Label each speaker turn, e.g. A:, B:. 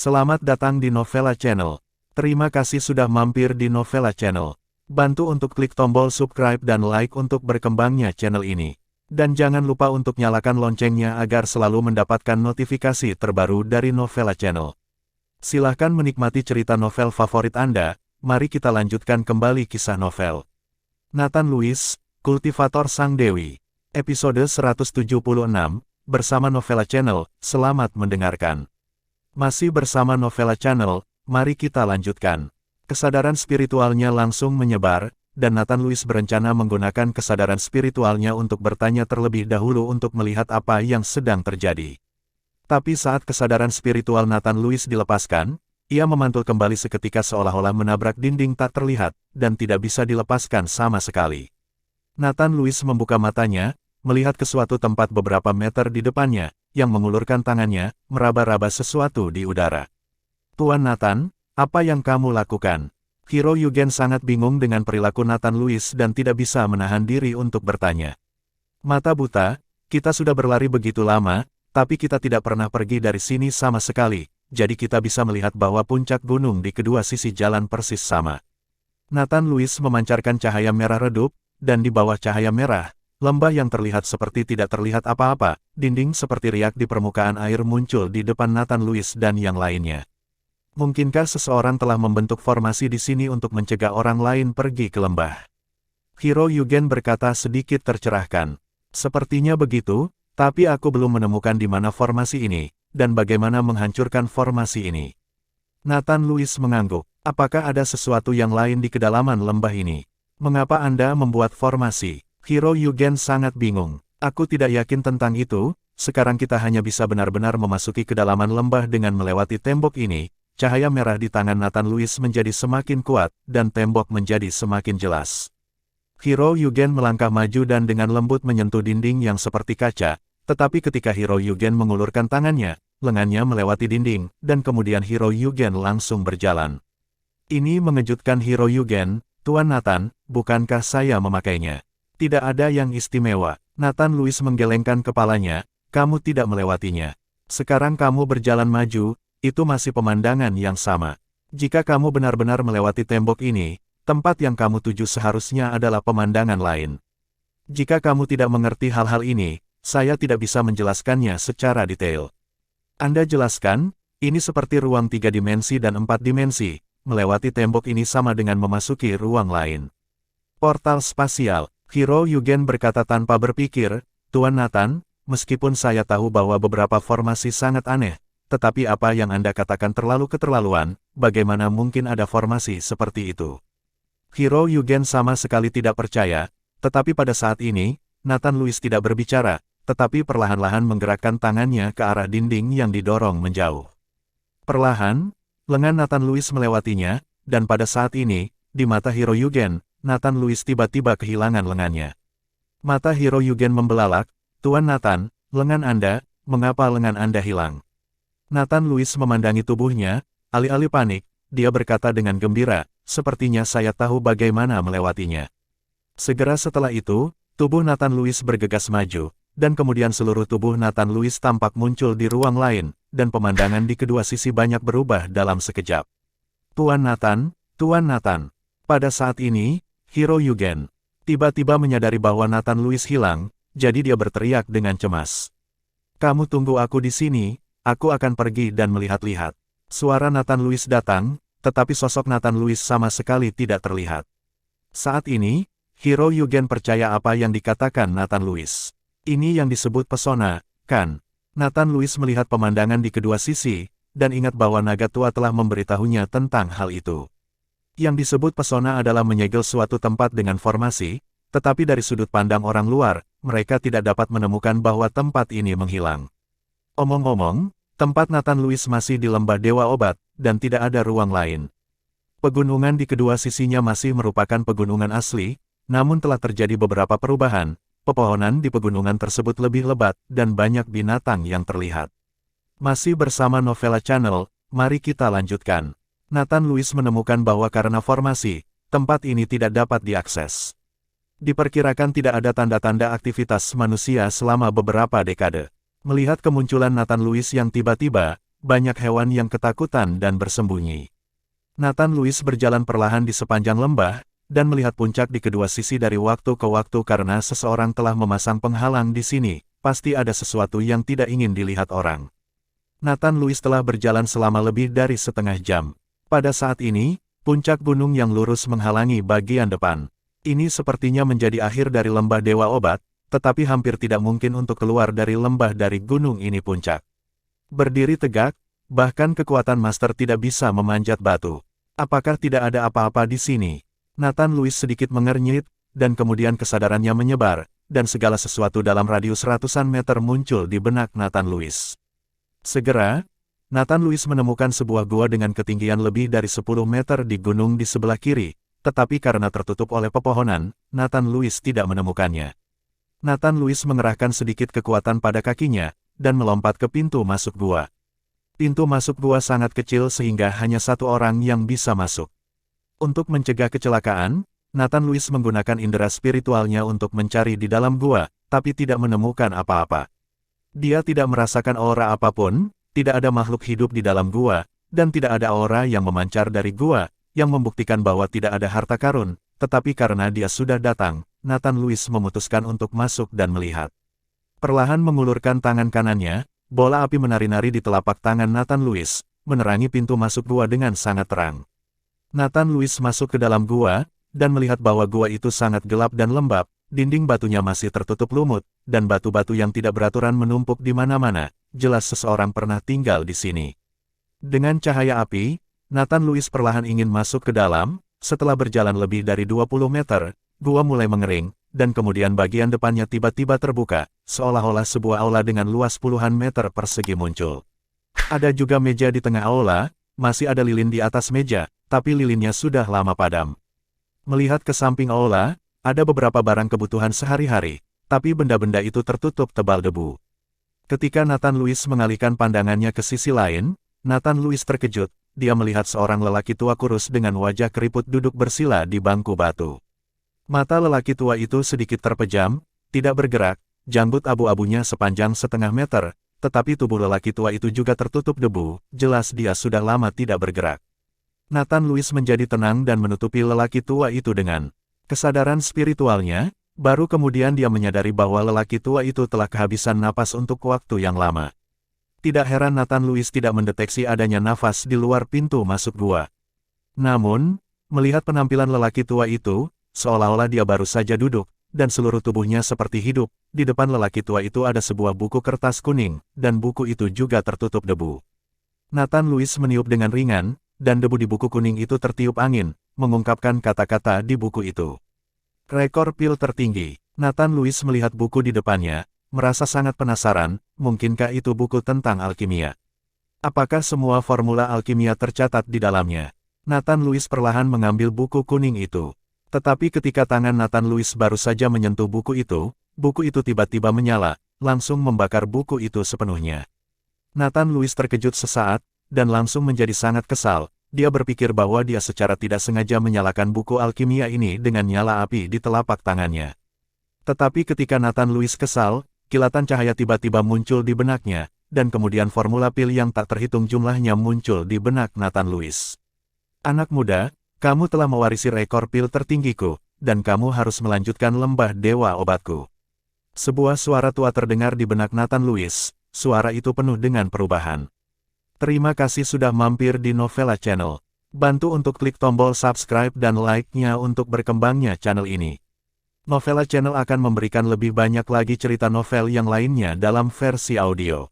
A: Selamat datang di Novella Channel. Terima kasih sudah mampir di Novella Channel. Bantu untuk klik tombol subscribe dan like untuk berkembangnya channel ini. Dan jangan lupa untuk nyalakan loncengnya agar selalu mendapatkan notifikasi terbaru dari Novella Channel. Silahkan menikmati cerita novel favorit Anda. Mari kita lanjutkan kembali kisah novel Nathan Lewis, Kultivator Sang Dewi. Episode 176, bersama Novella Channel. Selamat mendengarkan. Masih bersama Novella Channel, mari kita lanjutkan. Kesadaran spiritualnya langsung menyebar, dan Nathan Lewis berencana menggunakan kesadaran spiritualnya untuk bertanya terlebih dahulu untuk melihat apa yang sedang terjadi. Tapi saat kesadaran spiritual Nathan Lewis dilepaskan, ia memantul kembali seketika seolah-olah menabrak dinding tak terlihat, dan tidak bisa dilepaskan sama sekali. Nathan Lewis membuka matanya, melihat ke suatu tempat beberapa meter di depannya, yang mengulurkan tangannya, meraba-raba sesuatu di udara. Tuan Nathan, apa yang kamu lakukan? Hiro Yugen sangat bingung dengan perilaku Nathan Lewis dan tidak bisa menahan diri untuk bertanya. Mata buta, kita sudah berlari begitu lama, tapi kita tidak pernah pergi dari sini sama sekali, jadi kita bisa melihat bahwa puncak gunung di kedua sisi jalan persis sama. Nathan Lewis memancarkan cahaya merah redup, dan di bawah cahaya merah, lembah yang terlihat seperti tidak terlihat apa-apa, dinding seperti riak di permukaan air muncul di depan Nathan Lewis dan yang lainnya. Mungkinkah seseorang telah membentuk formasi di sini untuk mencegah orang lain pergi ke lembah? Hiro Yugen berkata sedikit tercerahkan. Sepertinya begitu, tapi aku belum menemukan di mana formasi ini, dan bagaimana menghancurkan formasi ini. Nathan Lewis mengangguk. Apakah ada sesuatu yang lain di kedalaman lembah ini? Mengapa Anda membuat formasi? Hiro Yugen sangat bingung. Aku tidak yakin tentang itu, sekarang kita hanya bisa benar-benar memasuki kedalaman lembah dengan melewati tembok ini. Cahaya merah di tangan Nathan Lewis menjadi semakin kuat, dan tembok menjadi semakin jelas. Hiro Yugen melangkah maju dan dengan lembut menyentuh dinding yang seperti kaca, tetapi ketika Hiro Yugen mengulurkan tangannya, lengannya melewati dinding, dan kemudian Hiro Yugen langsung berjalan. Ini mengejutkan Hiro Yugen. Tuan Nathan, bukankah saya memakainya? Tidak ada yang istimewa. Nathan Lewis menggelengkan kepalanya, kamu tidak melewatinya. Sekarang kamu berjalan maju, itu masih pemandangan yang sama. Jika kamu benar-benar melewati tembok ini, tempat yang kamu tuju seharusnya adalah pemandangan lain. Jika kamu tidak mengerti hal-hal ini, saya tidak bisa menjelaskannya secara detail. Anda jelaskan, ini seperti ruang 3 dimensi dan 4 dimensi, melewati tembok ini sama dengan memasuki ruang lain. Portal spasial. Hiro Yugen berkata tanpa berpikir, Tuan Nathan, meskipun saya tahu bahwa beberapa formasi sangat aneh, tetapi apa yang Anda katakan terlalu keterlaluan, bagaimana mungkin ada formasi seperti itu? Hiro Yugen sama sekali tidak percaya, tetapi pada saat ini, Nathan Lewis tidak berbicara, tetapi perlahan-lahan menggerakkan tangannya ke arah dinding yang didorong menjauh. Perlahan, lengan Nathan Lewis melewatinya, dan pada saat ini, di mata Hiro Yugen, Nathan Lewis tiba-tiba kehilangan lengannya. Mata Hiro Yugen membelalak, Tuan Nathan, lengan Anda, mengapa lengan Anda hilang? Nathan Lewis memandangi tubuhnya, alih-alih panik, dia berkata dengan gembira, sepertinya saya tahu bagaimana melewatinya. Segera setelah itu, tubuh Nathan Lewis bergegas maju, dan kemudian seluruh tubuh Nathan Lewis tampak muncul di ruang lain, dan pemandangan di kedua sisi banyak berubah dalam sekejap. Tuan Nathan, Tuan Nathan. Pada saat ini, Hiro Yugen tiba-tiba menyadari bahwa Nathan Lewis hilang, jadi dia berteriak dengan cemas. Kamu tunggu aku di sini, aku akan pergi dan melihat-lihat. Suara Nathan Lewis datang, tetapi sosok Nathan Lewis sama sekali tidak terlihat. Saat ini, Hiro Yugen percaya apa yang dikatakan Nathan Lewis. Ini yang disebut pesona, kan? Nathan Lewis melihat pemandangan di kedua sisi, dan ingat bahwa naga tua telah memberitahunya tentang hal itu. Yang disebut pesona adalah menyegel suatu tempat dengan formasi, tetapi dari sudut pandang orang luar, mereka tidak dapat menemukan bahwa tempat ini menghilang. Omong-omong, tempat Nathan Lewis masih di lembah Dewa Obat, dan tidak ada ruang lain. Pegunungan di kedua sisinya masih merupakan pegunungan asli, namun telah terjadi beberapa perubahan, pepohonan di pegunungan tersebut lebih lebat, dan banyak binatang yang terlihat. Masih bersama Novella Channel, mari kita lanjutkan. Nathan Lewis menemukan bahwa karena formasi, tempat ini tidak dapat diakses. Diperkirakan tidak ada tanda-tanda aktivitas manusia selama beberapa dekade. Melihat kemunculan Nathan Lewis yang tiba-tiba, banyak hewan yang ketakutan dan bersembunyi. Nathan Lewis berjalan perlahan di sepanjang lembah, dan melihat puncak di kedua sisi dari waktu ke waktu karena seseorang telah memasang penghalang di sini, pasti ada sesuatu yang tidak ingin dilihat orang. Nathan Lewis telah berjalan selama lebih dari setengah jam. Pada saat ini, puncak gunung yang lurus menghalangi bagian depan. Ini sepertinya menjadi akhir dari lembah Dewa Obat, tetapi hampir tidak mungkin untuk keluar dari lembah dari gunung ini puncak. Berdiri tegak, bahkan kekuatan master tidak bisa memanjat batu. Apakah tidak ada apa-apa di sini? Nathan Lewis sedikit mengernyit, dan kemudian kesadarannya menyebar, dan segala sesuatu dalam radius ratusan meter muncul di benak Nathan Lewis. Segera, Nathan Lewis menemukan sebuah gua dengan ketinggian lebih dari 10 meter di gunung di sebelah kiri, tetapi karena tertutup oleh pepohonan, Nathan Lewis tidak menemukannya. Nathan Lewis mengerahkan sedikit kekuatan pada kakinya, dan melompat ke pintu masuk gua. Pintu masuk gua sangat kecil sehingga hanya satu orang yang bisa masuk. Untuk mencegah kecelakaan, Nathan Lewis menggunakan indera spiritualnya untuk mencari di dalam gua, tapi tidak menemukan apa-apa. Dia tidak merasakan aura apapun, tidak ada makhluk hidup di dalam gua, dan tidak ada aura yang memancar dari gua, yang membuktikan bahwa tidak ada harta karun, tetapi karena dia sudah datang, Nathan Lewis memutuskan untuk masuk dan melihat. Perlahan mengulurkan tangan kanannya, bola api menari-nari di telapak tangan Nathan Lewis, menerangi pintu masuk gua dengan sangat terang. Nathan Lewis masuk ke dalam gua, dan melihat bahwa gua itu sangat gelap dan lembab, dinding batunya masih tertutup lumut, dan batu-batu yang tidak beraturan menumpuk di mana-mana, jelas seseorang pernah tinggal di sini. Dengan cahaya api, Nathan Lewis perlahan ingin masuk ke dalam. Setelah berjalan lebih dari 20 meter, gua mulai mengering, dan kemudian bagian depannya tiba-tiba terbuka, seolah-olah sebuah aula dengan luas puluhan meter persegi muncul. Ada juga meja di tengah aula, masih ada lilin di atas meja, tapi lilinnya sudah lama padam. Melihat ke samping aula, ada beberapa barang kebutuhan sehari-hari, tapi benda-benda itu tertutup tebal debu. Ketika Nathan Lewis mengalihkan pandangannya ke sisi lain, Nathan Lewis terkejut. Dia melihat seorang lelaki tua kurus dengan wajah keriput duduk bersila di bangku batu. Mata lelaki tua itu sedikit terpejam, tidak bergerak, janggut abu-abunya sepanjang setengah meter, tetapi tubuh lelaki tua itu juga tertutup debu, jelas dia sudah lama tidak bergerak. Nathan Lewis menjadi tenang dan menutupi lelaki tua itu dengan kesadaran spiritualnya, baru kemudian dia menyadari bahwa lelaki tua itu telah kehabisan napas untuk waktu yang lama. Tidak heran Nathan Lewis tidak mendeteksi adanya nafas di luar pintu masuk gua. Namun, melihat penampilan lelaki tua itu, seolah-olah dia baru saja duduk, dan seluruh tubuhnya seperti hidup. Di depan lelaki tua itu ada sebuah buku kertas kuning, dan buku itu juga tertutup debu. Nathan Lewis meniup dengan ringan, dan debu di buku kuning itu tertiup angin, mengungkapkan kata-kata di buku itu. Rekor pil tertinggi. Nathan Lewis melihat buku di depannya, merasa sangat penasaran, mungkinkah itu buku tentang alkimia? Apakah semua formula alkimia tercatat di dalamnya? Nathan Lewis perlahan mengambil buku kuning itu. Tetapi ketika tangan Nathan Lewis baru saja menyentuh buku itu tiba-tiba menyala, langsung membakar buku itu sepenuhnya. Nathan Lewis terkejut sesaat, dan langsung menjadi sangat kesal. Dia berpikir bahwa dia secara tidak sengaja menyalakan buku alkimia ini dengan nyala api di telapak tangannya. Tetapi ketika Nathan Lewis kesal, kilatan cahaya tiba-tiba muncul di benaknya, dan kemudian formula pil yang tak terhitung jumlahnya muncul di benak Nathan Lewis. Anak muda, kamu telah mewarisi rekor pil tertinggiku, dan kamu harus melanjutkan lembah Dewa Obatku. Sebuah suara tua terdengar di benak Nathan Lewis, suara itu penuh dengan perubahan. Terima kasih sudah mampir di Novella Channel. Bantu untuk klik tombol subscribe dan like-nya untuk berkembangnya channel ini. Novella Channel akan memberikan lebih banyak lagi cerita novel yang lainnya dalam versi audio.